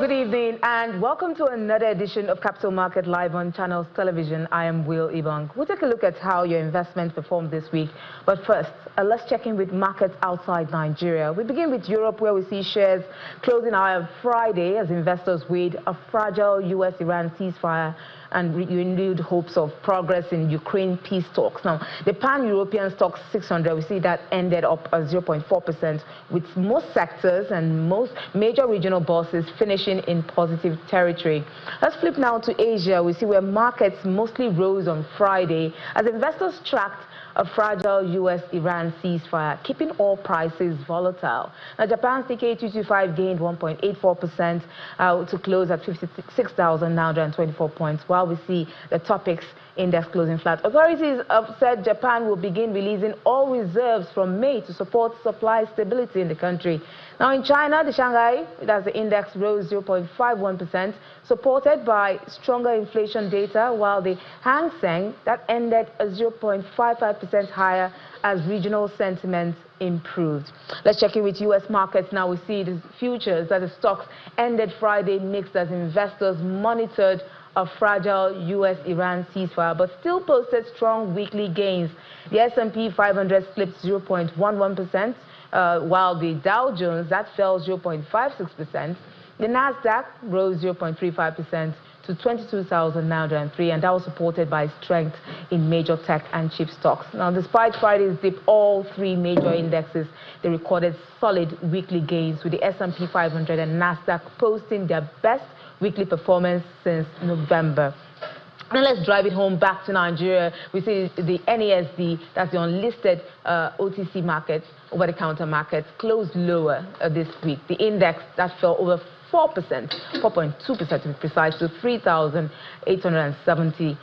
Good evening and welcome to another edition of Capital Market Live on Channels Television. I am Will Ibang. We'll take a look at how your investment performed this week. But first, let's check in with markets outside Nigeria. We begin with Europe, where we see shares closing out Friday as investors weighed a fragile U.S.-Iran ceasefire and renewed hopes of progress in Ukraine peace talks. Now, the pan-European stock 600, we see that ended up at 0.4%, with most sectors and most major regional bosses finishing in positive territory. Let's flip now to Asia. We see where markets mostly rose on Friday as investors tracked a fragile U.S.-Iran ceasefire, keeping oil prices volatile. Now, Japan's Nikkei 225 gained 1.84% to close at 56,924 points, while we see the Topix index closing flat. Authorities have said Japan will begin releasing oil reserves from May to support supply stability in the country. Now, in China, the Shanghai, that's the index, rose 0.51%, supported by stronger inflation data, while the Hang Seng, that ended 0.55% higher as regional sentiment improved. Let's check in with U.S. markets now. We see the futures that the stocks ended Friday mixed as investors monitored a fragile U.S.-Iran ceasefire, but still posted strong weekly gains. The S&P 500 slipped 0.11%, while the Dow Jones, that fell 0.56%. The Nasdaq rose 0.35% to 22,903, and that was supported by strength in major tech and chip stocks. Now, despite Friday's dip, all three major indexes, they recorded solid weekly gains, with the S&P 500 and Nasdaq posting their best weekly performance since November. Now let's drive it home back to Nigeria. We see the NASD, that's the unlisted OTC market, over-the-counter market, closed lower this week. The index, that fell over 4%, 4.2% to be precise, to 3,870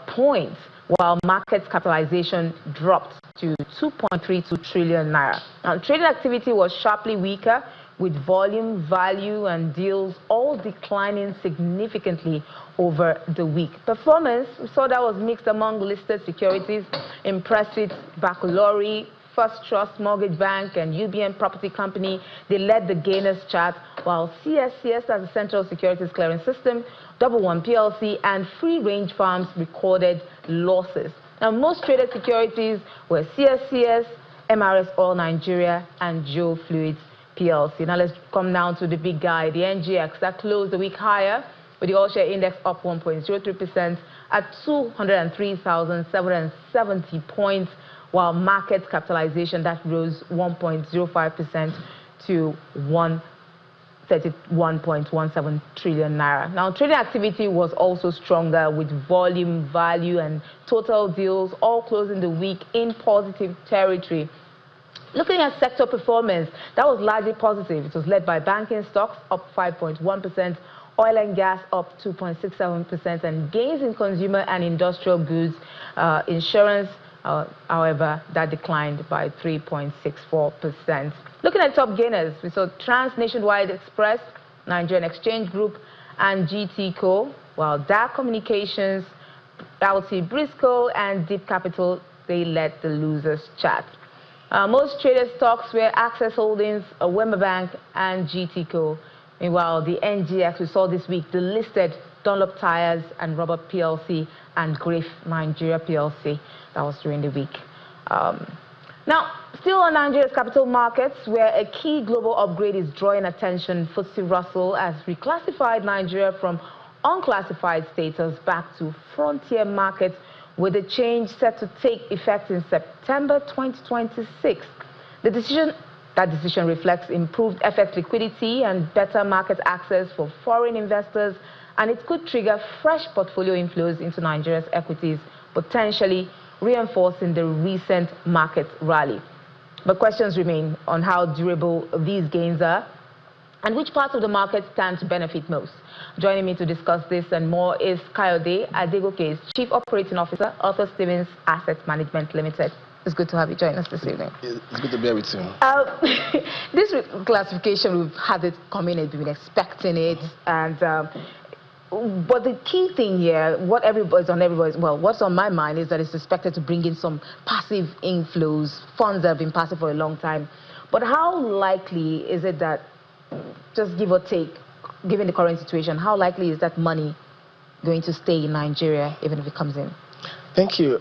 points, while market capitalization dropped to 2.32 trillion naira. Now, trading activity was sharply weaker, with volume, value, and deals all declining significantly over the week. Performance, we saw that was mixed among listed securities. Impressive Bacolori, First Trust Mortgage Bank, and UBN Property Company, they led the gainers chart, while CSCS, as a Central Securities Clearing System, Double One PLC, and Free Range Farms recorded losses. Now, most traded securities were CSCS, MRS Oil Nigeria, and Joe Fluids PLC. Now let's come down to the big guy, the NGX, that closed the week higher, with the oil share index up 1.03% at 203,770 points, while market capitalization, that rose 1.05% to 131.17 trillion naira. Now, trading activity was also stronger, with volume, value, and total deals all closing the week in positive territory. Looking at sector performance, that was largely positive. It was led by banking stocks, up 5.1%, oil and gas up 2.67%, and gains in consumer and industrial goods. Insurance, however, that declined by 3.64%. Looking at top gainers, we saw Trans-Nationwide Express, Nigerian Exchange Group, and GTCO, while DAC Communications, LT Briscoe, and Deep Capital, they led the losers chart. Most traded stocks were Access Holdings, Wema Bank, and GTCO. Meanwhile, the NGX we saw this week, the listed Dunlop Tires and Rubber PLC and Griff Nigeria PLC. That was during the week. Now, still on Nigeria's capital markets, where a key global upgrade is drawing attention, FTSE Russell has reclassified Nigeria from unclassified status back to frontier markets, with the change set to take effect in September 2026. That decision reflects improved FX liquidity and better market access for foreign investors, and it could trigger fresh portfolio inflows into Nigeria's equities, potentially reinforcing the recent market rally. But questions remain on how durable these gains are and which parts of the market stand to benefit most. Joining me to discuss this and more is Kayode Adegoke, Chief Operating Officer, Arthur Stevens Asset Management Limited. It's good to have you join us this evening. It's good to be here with you. This classification, we've had it coming, we've been expecting it, and but the key thing here, what's on my mind is that it's expected to bring in some passive inflows, funds that have been passive for a long time. But how likely is it that, just give or take, given the current situation, how likely is that money going to stay in Nigeria, even if it comes in? Thank you.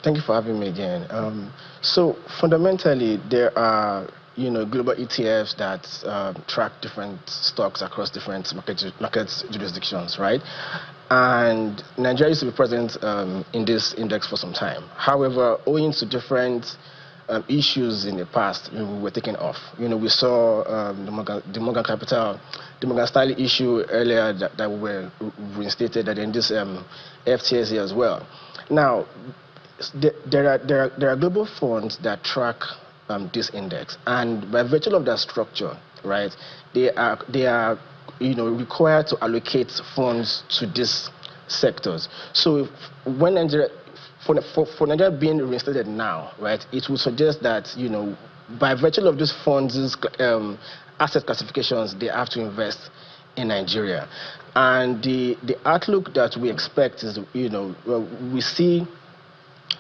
Thank you for having me again. So fundamentally, there are global ETFs that track different stocks across different market jurisdictions, right? And Nigeria used to be present in this index for some time. However, owing to different issues in the past, we were taken off. We saw the Morgan Stanley issue earlier that we were reinstated, and then this FTSE as well. Now, there are global funds that track this index, and by virtue of that structure, right, they are required to allocate funds to these sectors. So when Nigeria, for Nigeria being reinstated now, right, it would suggest that by virtue of these funds' asset classifications, they have to invest in Nigeria. And the outlook that we expect is, we see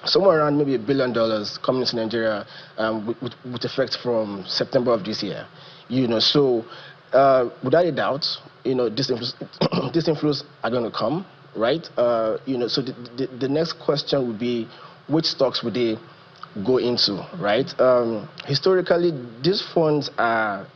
somewhere around maybe $1 billion coming into Nigeria with effect from September of this year. So without a doubt, these inflows are going to come, right? So the next question would be, which stocks would they go into, right? Historically, these funds are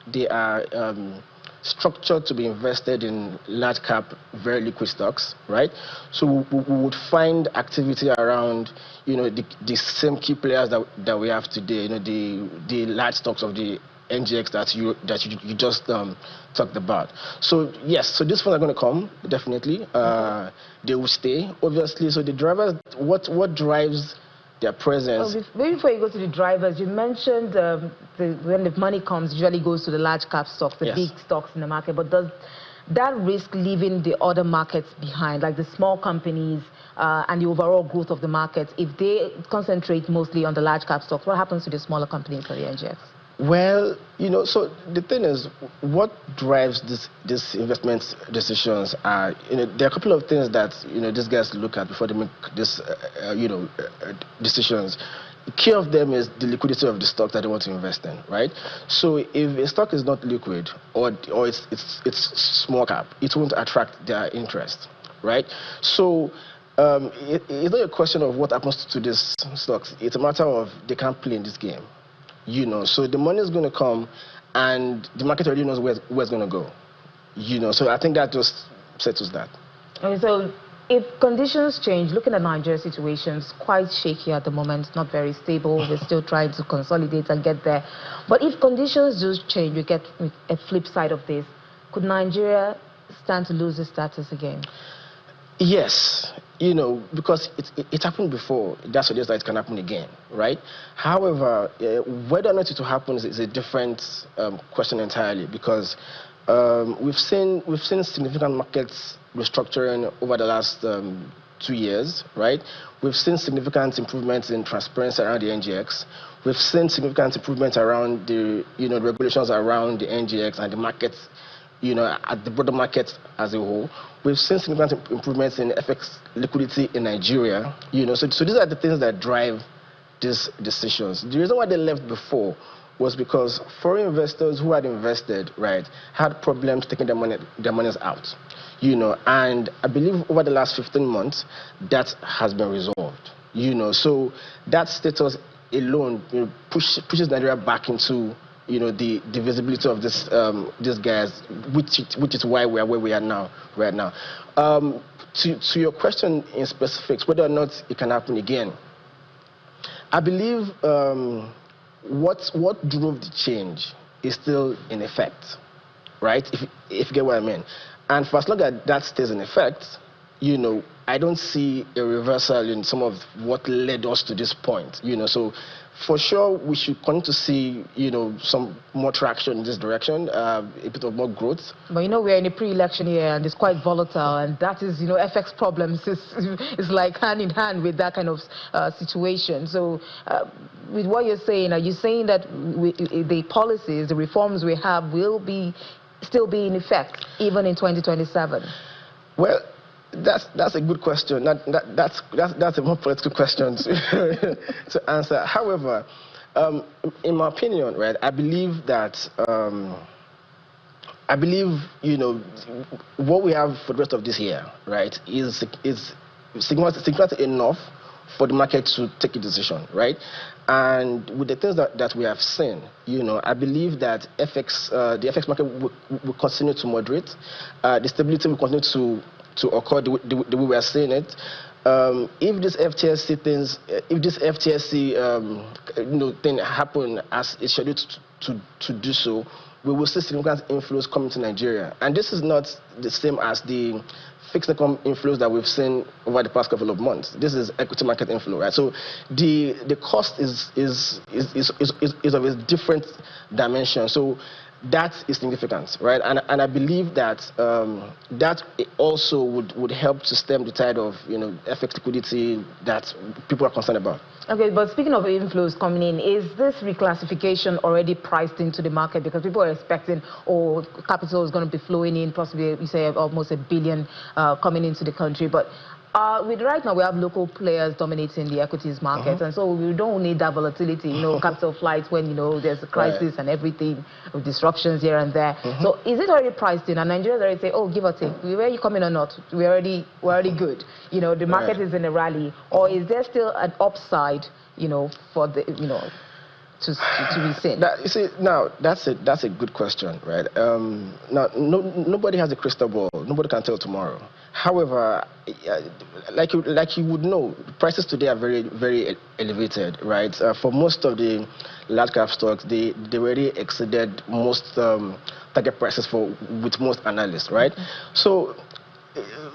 structured to be invested in large cap, very liquid stocks, right? So we would find activity around, the same key players that we have today, the large stocks of the NGX that you just talked about. So yes, so these funds are going to come, definitely. They will stay, obviously. So the drivers, what drives their presence? Maybe before you go to the drivers, you mentioned when the money comes, it usually goes to the large cap stocks, the big stocks in the market. But does that risk leaving the other markets behind, like the small companies and the overall growth of the market, if they concentrate mostly on the large cap stocks, what happens to the smaller companies for the NGX? Well, so the thing is, what drives these investment decisions are, there are a couple of things that, these guys look at before they make this, decisions. The key of them is the liquidity of the stock that they want to invest in, right? So if a stock is not liquid or it's small cap, it won't attract their interest, right? So it's not a question of what happens to these stocks. It's a matter of they can't play in this game. So the money is going to come, and the market already knows where it's going to go. So I think that just settles that. Okay, so if conditions change, looking at Nigeria's situation, it's quite shaky at the moment, not very stable. We're still trying to consolidate and get there. But if conditions do change, we get a flip side of this. Could Nigeria stand to lose its status again? Yes, because it happened before. That suggests that it can happen again, right? However, whether or not it will happen is a different question entirely, because we've seen significant markets restructuring over the last 2 years, right? We've seen significant improvements in transparency around the NGX. We've seen significant improvements around the the regulations around the NGX and the markets, at the broader market as a whole. We've seen significant improvements in FX liquidity in Nigeria. So these are the things that drive these decisions. The reason why they left before was because foreign investors who had invested, right, had problems taking their monies out. And I believe over the last 15 months, that has been resolved. So that status alone pushes Nigeria back into the visibility of these guys, which is why we are where we are now, right now. To your question in specifics, whether or not it can happen again, I believe what drove the change is still in effect, right? If you get what I mean. And for as long as that stays in effect, I don't see a reversal in some of what led us to this point. So for sure we should continue to see some more traction in this direction, a bit of more growth. But we're in a pre-election year, and it's quite volatile, and that is FX problems is like hand in hand with that kind of situation. So with what you're saying, are you saying that the policies, the reforms we have will still be in effect even in 2027? Well, that's a good question. That's a more political question to answer. However, in my opinion, right, I believe that I believe, what we have for the rest of this year, right, is significant enough for the market to take a decision, right? And with the things that we have seen, I believe that the FX market will continue to moderate. The stability will continue to occur the way we are seeing it. If this FTSE thing happen as it's scheduled to do so, we will see significant inflows coming to Nigeria. And this is not the same as the fixed income inflows that we've seen over the past couple of months. This is equity market inflow, right? So the cost is of a different dimension. So that is significant, right? And I believe that that also would help to stem the tide of FX liquidity that people are concerned about. Okay, but speaking of inflows coming in, is this reclassification already priced into the market? Because people are expecting, capital is going to be flowing in, possibly, you say, almost $1 billion coming into the country. But right now, we have local players dominating the equities market, and so we don't need that volatility, capital flights when, there's a crisis and everything, with disruptions here and there. So is it already priced in? And Nigerians already say, oh, give or take, where are you coming or not? We're already good. The market is in a rally. Or is there still an upside, for the, to be seen? You see, now that's a good question, right? Now, nobody has a crystal ball. Nobody can tell tomorrow. However, like you would know, prices today are very, very elevated, right? For most of the large cap stocks, they already exceeded most target prices with most analysts, right? So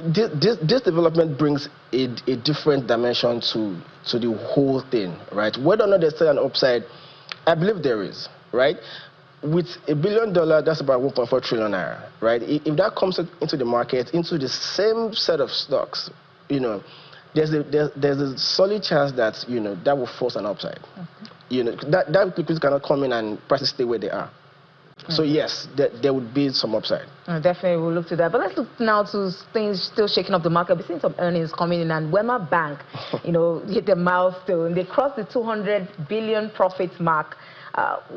this development brings a different dimension to the whole thing, right? Whether or not there's still an upside, I believe there is, right? With $1 billion, that's about 1.4 trillion naira, right? If that comes into the market, into the same set of stocks, there's a solid chance that that will force an upside. That liquidity cannot come in and prices stay where they are. So yes, there would be some upside. Definitely, we'll look to that. But let's look now to things still shaking up the market. We've seen some earnings coming in, and Wema Bank, hit the milestone. They crossed the 200 billion profit mark.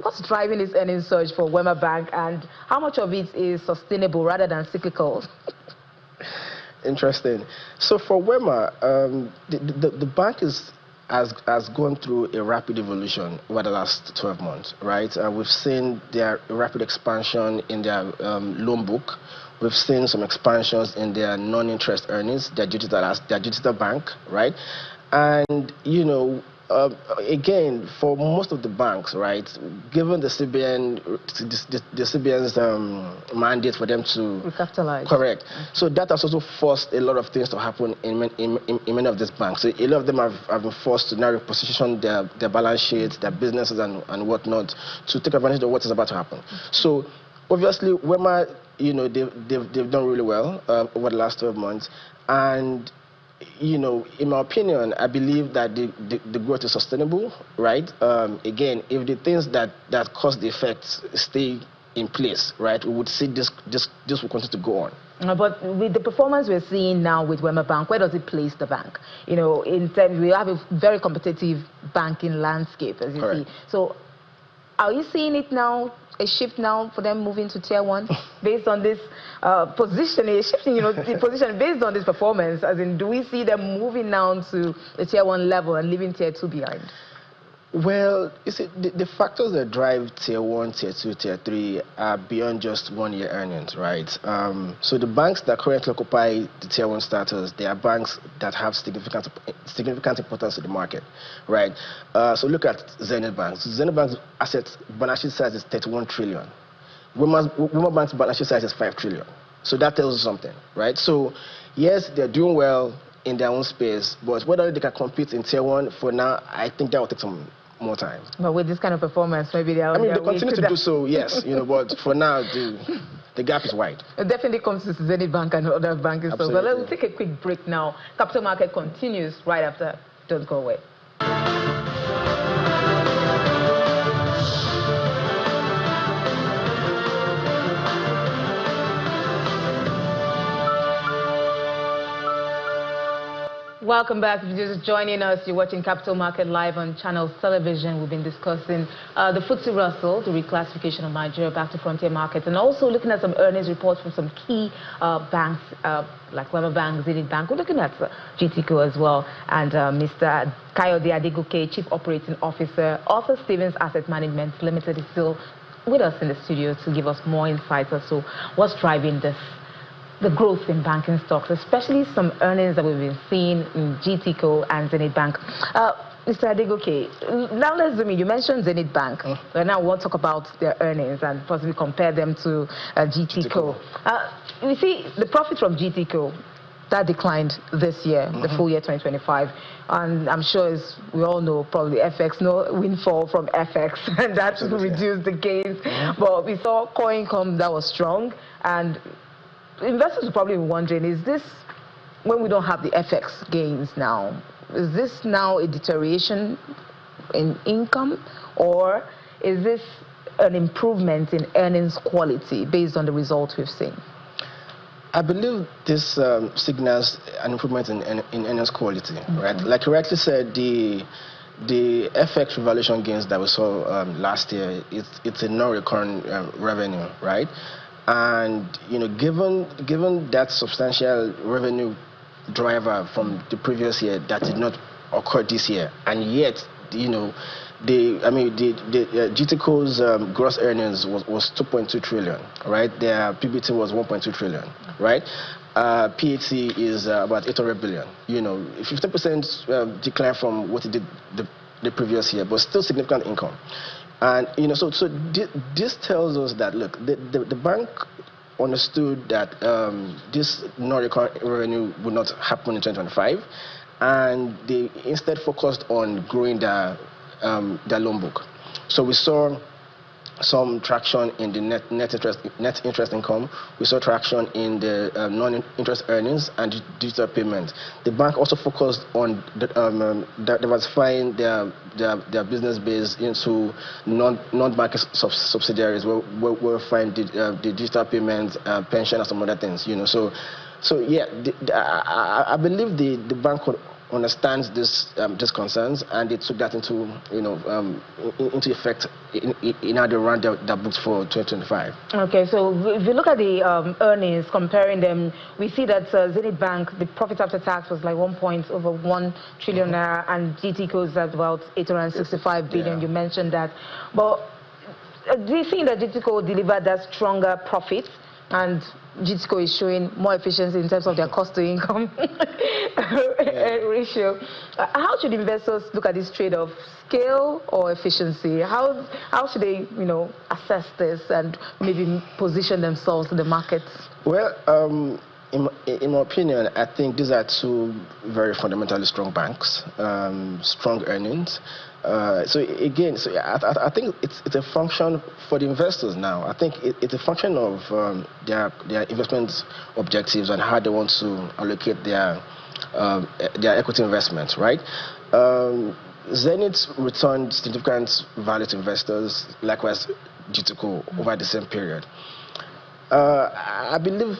What's driving this earnings surge for Wema Bank, and how much of it is sustainable rather than cyclical? Interesting. So for Wema, the bank has gone through a rapid evolution over the last 12 months, right? We've seen their rapid expansion in their loan book. We've seen some expansions in their non-interest earnings, their digital bank, right? And, again, for most of the banks, right, given the CBN's mandate for them to recapitalize. Correct. So that has also forced a lot of things to happen in many of these banks. So a lot of them have been forced to now reposition their balance sheets, their businesses and whatnot to take advantage of what is about to happen. So obviously, Wema, they've done really well over the last 12 months, and in my opinion, I believe that the growth is sustainable, right? Again, if the things that cause the effects stay in place, right, we would see this will continue to go on. But with the performance we're seeing now with Wema Bank, where does it place the bank? In terms, we have a very competitive banking landscape, as you see. So are you seeing it now, a shift now for them moving to tier 1 based on this positioning, shifting, the position based on this performance? As in, do we see them moving now to the tier 1 level and leaving tier 2 behind? Well, you see, the factors that drive tier 1, tier 2, tier 3 are beyond just 1 year earnings, right? So the banks that currently occupy the tier 1 status, they are banks that have significant importance to the market, right? So look at Zenith Bank. So Zenith Bank's balance sheet size is 31 trillion. Wema Bank's balance sheet size is 5 trillion. So that tells you something, right? So yes, they're doing well in their own space, but whether they can compete in tier 1, for now, I think that will take some more time. But with this kind of performance, maybe they are. I mean, they continue to do so, yes, but for now, the gap is wide. It definitely comes to Zenith Bank and other banking stocks. But let's take a quick break now. Capital market continues right after. Don't go away. Welcome back. If you're just joining us, you're watching Capital Market Live on Channels Television. We've been discussing the FTSE Russell, the reclassification of Nigeria back to frontier markets, and also looking at some earnings reports from some key banks like Weber Bank, Zenith Bank. We're looking at GTCO as well, and Mr. Kayode Adegoke, Chief Operating Officer, Arthur Stevens Asset Management Limited, is still with us in the studio to give us more insights as to what's driving this. The growth in banking stocks, especially some earnings that we've been seeing in GTCO and Zenith Bank. Mr. Adegoke, now let's zoom in. You mentioned Zenith Bank. But now we'll talk about their earnings and possibly compare them to GTCO. You see, the profit from GTCO, that declined this year, the full year 2025. And I'm sure, as we all know, probably FX, no windfall from FX, and that reduced the gains. But we saw core income that was strong, and investors are probably wondering, is this, when we don't have the FX gains now, is this now a deterioration in income, or is this an improvement in earnings quality based on the results we've seen? I believe this signals an improvement in earnings quality, right? Like you rightly said, the FX revaluation gains that we saw last year, it's a non-recurring revenue, right? And given that substantial revenue driver from the previous year that did not occur this year, and yet GTCO's gross earnings was 2.2 trillion, right? Their PBT was 1.2 trillion, right? PAT is about 800 billion. 15% decline from what it did the previous year, but still significant income. And so this tells us that, look, the bank understood that this non-recurring revenue would not happen in 2025, and they instead focused on growing their loan book. So we saw some traction in the net interest income. We saw traction in the non-interest earnings and digital payments. The bank also focused on diversifying their business base into non-banking subsidiaries, where we find the digital payments, pension, and some other things. So yeah, I believe the bank understands this concerns, and they took that into effect in how they run their books for 2025. Okay, so if you look at the earnings, comparing them, we see that Zenith Bank, the profit after tax was like over 1 trillion naira, and GTCO is at about 865 billion. You mentioned that, but do you think that GTCO delivered that stronger profit, and GTCO is showing more efficiency in terms of their cost-to-income ratio? How should investors look at this trade-off, scale or efficiency? How should they, assess this and maybe position themselves in the market? Well, in my opinion, I think these are two very fundamentally strong banks, strong earnings. So I think it's a function for the investors now. I think it's a function of their investment objectives and how they want to allocate their equity investments, right? Zenith returned significant value to investors, likewise GTCO, over the same period. I believe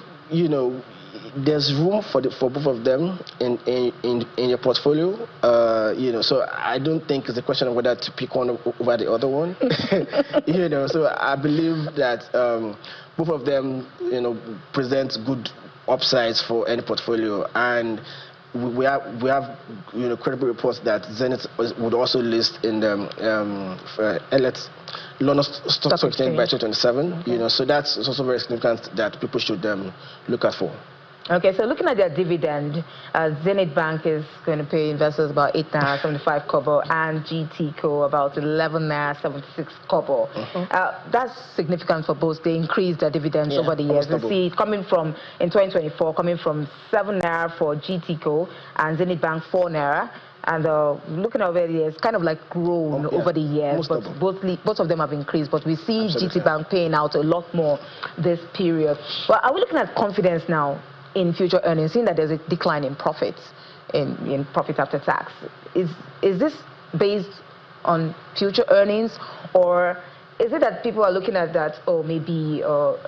there's room for both of them in your portfolio. So I don't think it's a question of whether to pick one over the other one. So I believe that both of them present good upsides for any portfolio, and we have credible reports that Zenith would also list in the London Stock Exchange by 2027. So that's also very significant that people should look out for. Okay, so looking at their dividend, Zenith Bank is going to pay investors about 8.75 kobo, and GTCO about 11.76 kobo. That's significant for both. They increased their dividends over the years. You see it coming from, in 2024, coming from 7 naira for GTCO and Zenith Bank 4 naira. And looking over the years, kind of like grown over the years, but both of them have increased. But we see GT Bank paying out a lot more this period. Well, are we looking at confidence now in future earnings, seeing that there's a decline in profits, in profit after tax? Is this based on future earnings, or is it that people are looking at that, maybe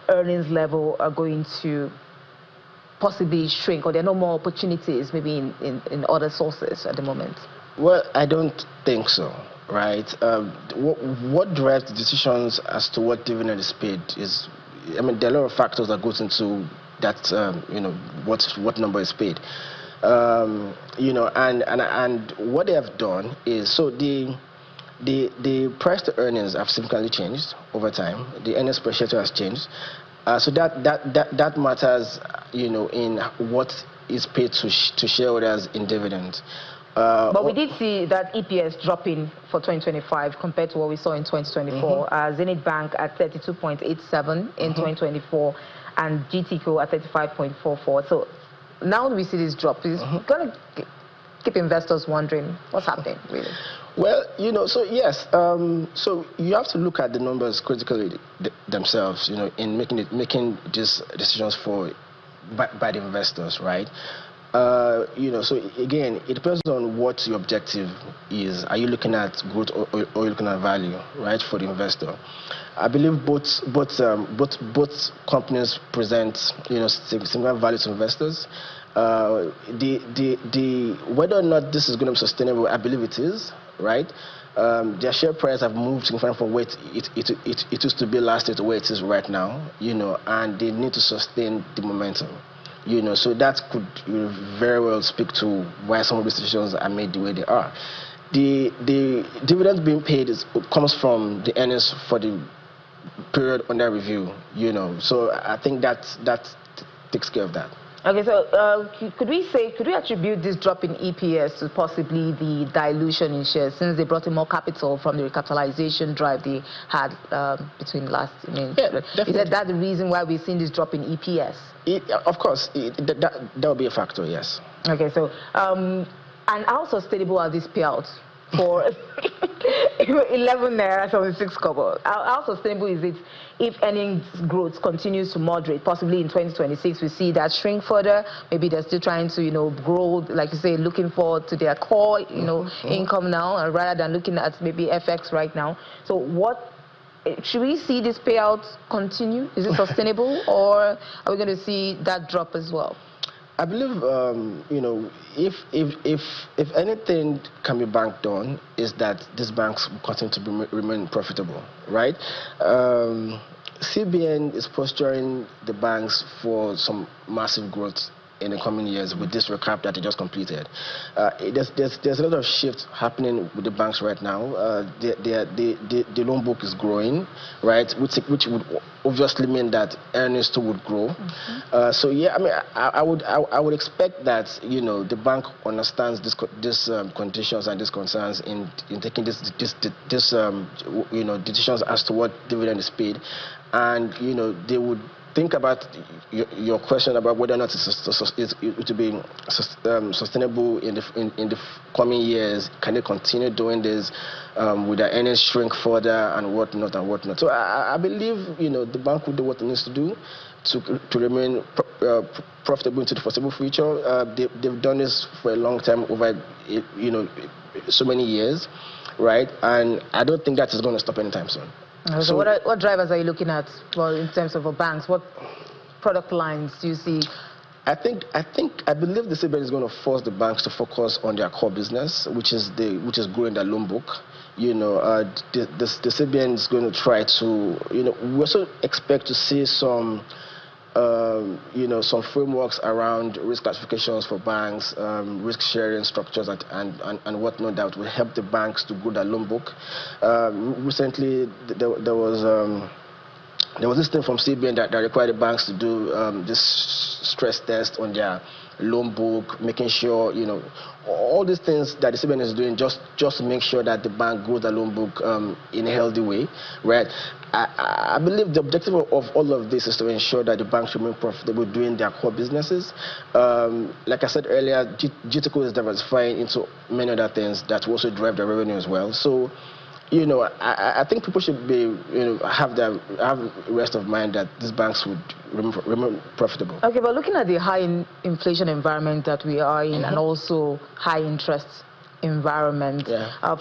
earnings level are going to possibly shrink, or there are no more opportunities maybe in other sources at the moment? Well, I don't think so, right? What drives the decisions as to what dividend is paid is, I mean, there are a lot of factors that goes into that, what number is paid. And what they have done is, so the price to earnings have significantly changed over time. The earnings per share has changed. So that matters, in what is paid to shareholders in dividends. But we did see that EPS dropping for 2025 compared to what we saw in 2024. Zenith Bank at 32.87 in 2024 and GTCO at 35.44. So now we see this drop. It's going to keep investors wondering what's happening, really. Well, so yes, so you have to look at the numbers critically themselves, in making these decisions by the investors, right? So again, it depends on what your objective is. Are you looking at growth or are you looking at value, right, for the investor? I believe both companies present, similar value to investors. Whether or not this is going to be sustainable, I believe it is, right? Their share price have moved significantly from where it used to be last year to where it is right now, and they need to sustain the momentum. So that could very well speak to why some of these decisions are made the way they are. The dividends being paid comes from the earnings for the period under review, So I think that takes care of that. Okay, so could we attribute this drop in EPS to possibly the dilution in shares, since they brought in more capital from the recapitalization drive they had between last? Yeah, definitely. Is that the reason why we've seen this drop in EPS? Of course, that will be a factor, yes. Okay, so and how sustainable are these payouts for 11 naira 76 kobo? How sustainable is it if earnings growth continues to moderate? Possibly in 2026 we see that shrink further. Maybe they're still trying to grow, like you say, looking forward to their core income now, rather than looking at maybe FX right now. So should we see this payout continue? Is it sustainable, or are we going to see that drop as well? I believe, if anything can be banked on, is that these banks will continue to remain profitable, right? CBN is posturing the banks for some massive growth in the coming years with this recap that they just completed. There's a lot of shift happening with the banks right now. The loan book is growing, right, which would obviously mean that earnings too would grow. So yeah, I mean, I would expect that the bank understands these conditions and these concerns in taking decisions as to what dividend is paid, and they would think about your question about whether or not it to be sustainable in the coming years. Can they continue doing this? Will their earnings shrink further and whatnot and whatnot? So I believe the bank will do what it needs to do to remain profitable into the foreseeable future. They've done this for a long time, over so many years, right? And I don't think that is going to stop anytime soon. So what drivers are you looking at in terms of banks? What product lines do you see? I believe the CBN is going to force the banks to focus on their core business, which is growing their loan book. The CBN is going to try to, we also expect to see some frameworks around risk classifications for banks, risk sharing structures and whatnot that will help the banks to grow their loan book. Recently, there was this thing from CBN that required the banks to do this stress test on their loan book, making sure, all these things that the CBN is doing just to make sure that the bank grows the loan book in a healthy way, right? I believe the objective of all of this is to ensure that the banks remain profitable doing their core businesses. Like I said earlier, GTCO is diversifying into many other things that will also drive their revenue as well. So, I think people should be, have rest of mind that these banks would remain profitable. Okay, but looking at the high inflation environment that we are in, and also high interest environment.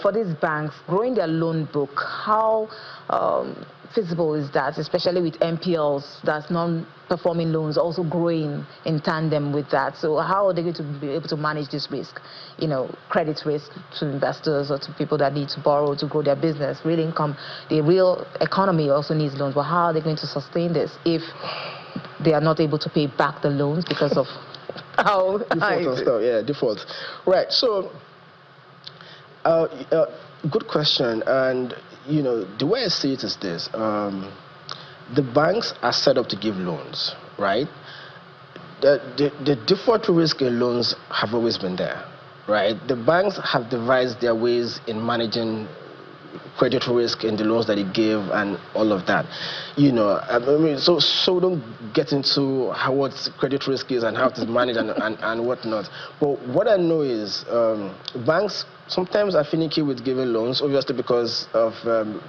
For these banks, growing their loan book, how feasible is that, especially with NPLs, that's non-performing loans, also growing in tandem with that? So how are they going to be able to manage this risk, credit risk to investors or to people that need to borrow to grow their business? Real income, the real economy also needs loans, but how are they going to sustain this if they are not able to pay back the loans because of how default and stuff? Default. Right. So, good question. And the way I see it is this: the banks are set up to give loans, right? The default risk in loans have always been there, right? The banks have devised their ways in managing credit risk in the loans that they give and all of that. So don't get into what credit risk is and how it is managed and whatnot. But what I know is banks sometimes are finicky with giving loans, obviously because of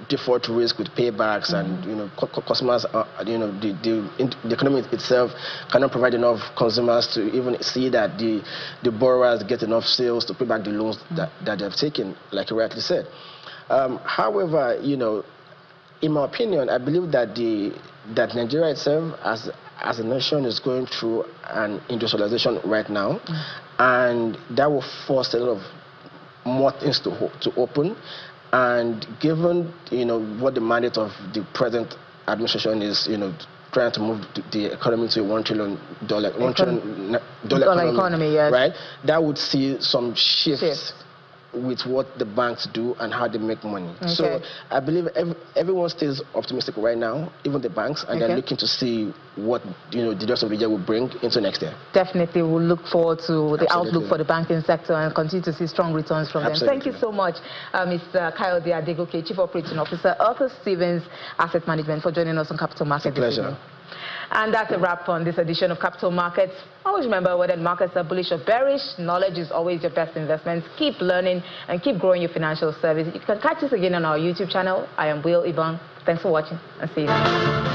default risk with paybacks and customers. The economy itself cannot provide enough consumers to even see that the borrowers get enough sales to pay back the loans that they've taken, like you rightly said. However, in my opinion, I believe that Nigeria itself, as a nation, is going through an industrialization right now, and that will force a lot of more things to open. And given what the mandate of the present administration is, trying to move the economy to a $1 trillion economy, yes. Right? That would see some shifts with what the banks do and how they make money. Okay. So I believe everyone stays optimistic right now, even the banks, and they're looking to see what the rest of the year will bring into next year. Definitely, we'll look forward to the outlook for the banking sector and continue to see strong returns from them. Thank you so much, Mr. Kayode Adegoke, Chief Operating Officer, Arthur Stevens Asset Management, for joining us on Capital Market. Pleasure. And that's a wrap on this edition of Capital Markets. Always remember, whether markets are bullish or bearish, knowledge is always your best investment. Keep learning and keep growing your financial service. You can catch us again on our YouTube channel. I am Will Ibang. Thanks for watching and see you.